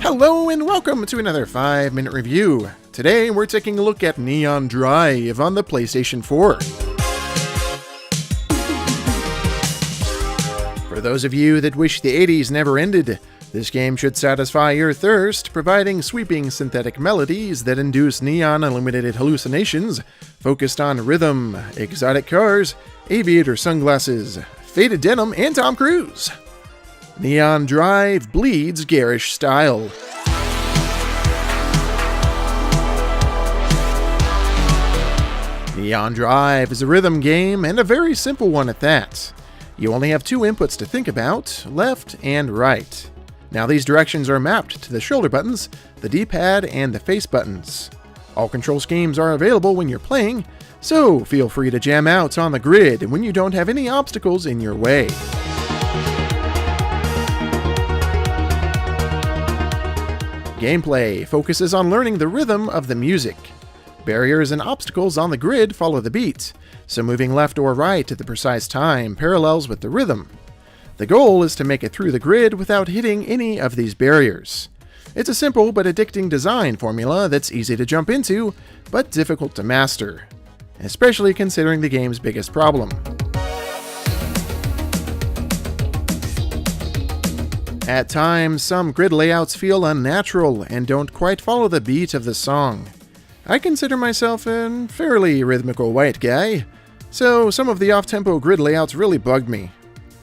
Hello and welcome to another 5-minute review. Today we're taking a look at Neon Drive on the PlayStation 4. For those of you that wish the 80s never ended, this game should satisfy your thirst, providing sweeping synthetic melodies that induce neon-illuminated hallucinations focused on rhythm, exotic cars, aviator sunglasses, faded denim, and Tom Cruise. Neon Drive bleeds garish style. Neon Drive is a rhythm game, and a very simple one at that. You only have two inputs to think about, left and right. Now these directions are mapped to the shoulder buttons, the D-pad, and the face buttons. All control schemes are available when you're playing, so feel free to jam out on the grid when you don't have any obstacles in your way. Gameplay focuses on learning the rhythm of the music. Barriers and obstacles on the grid follow the beat, so moving left or right at the precise time parallels with the rhythm. The goal is to make it through the grid without hitting any of these barriers. It's a simple but addicting design formula that's easy to jump into, but difficult to master, especially considering the game's biggest problem. At times, some grid layouts feel unnatural and don't quite follow the beat of the song. I consider myself a fairly rhythmical white guy, so some of the off-tempo grid layouts really bugged me.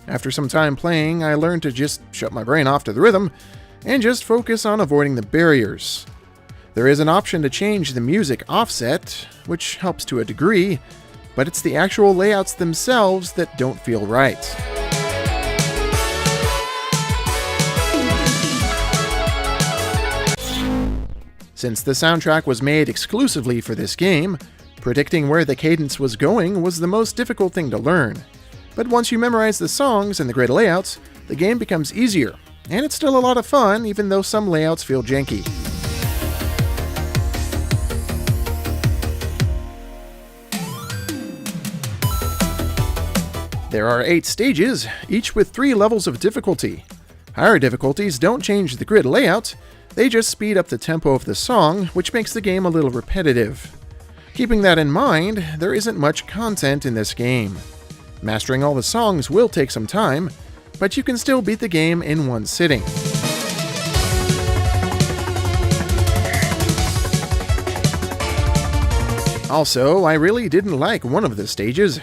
After some time playing, I learned to just shut my brain off to the rhythm and just focus on avoiding the barriers. There is an option to change the music offset, which helps to a degree, but it's the actual layouts themselves that don't feel right. Since the soundtrack was made exclusively for this game, predicting where the cadence was going was the most difficult thing to learn. But once you memorize the songs and the grid layouts, the game becomes easier, and it's still a lot of fun even though some layouts feel janky. There are 8 stages, each with 3 levels of difficulty. Higher difficulties don't change the grid layout, they just speed up the tempo of the song, which makes the game a little repetitive. Keeping that in mind, there isn't much content in this game. Mastering all the songs will take some time, but you can still beat the game in one sitting. Also, I really didn't like one of the stages.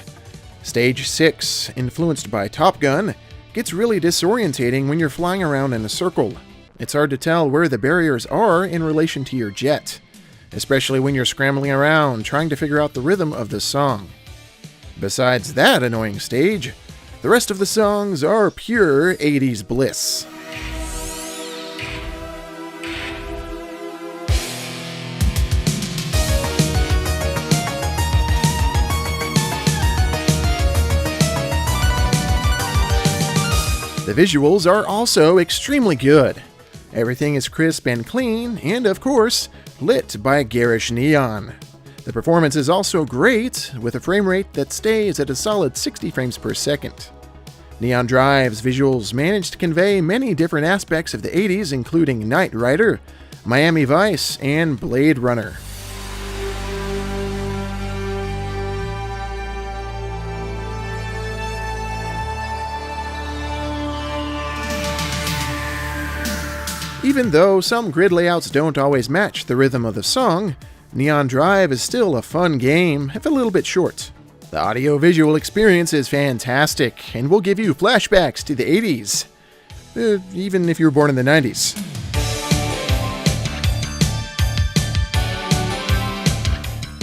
Stage 6, influenced by Top Gun, gets really disorientating when you're flying around in a circle. It's hard to tell where the barriers are in relation to your jet, especially when you're scrambling around trying to figure out the rhythm of the song. Besides that annoying stage, the rest of the songs are pure 80s bliss. The visuals are also extremely good. Everything is crisp and clean, and of course, lit by garish neon. The performance is also great, with a frame rate that stays at a solid 60 frames per second. Neon Drive's visuals manage to convey many different aspects of the 80s, including Knight Rider, Miami Vice, and Blade Runner. Even though some grid layouts don't always match the rhythm of the song, Neon Drive is still a fun game, if a little bit short. The audio-visual experience is fantastic, and will give you flashbacks to the 80s, even if you were born in the 90s.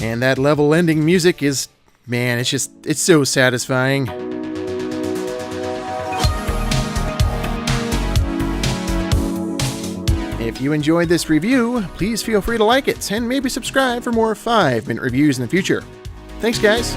And that level-ending music is, man, it's so satisfying. If you enjoyed this review, please feel free to like it and maybe subscribe for more 5-minute reviews in the future. Thanks, guys!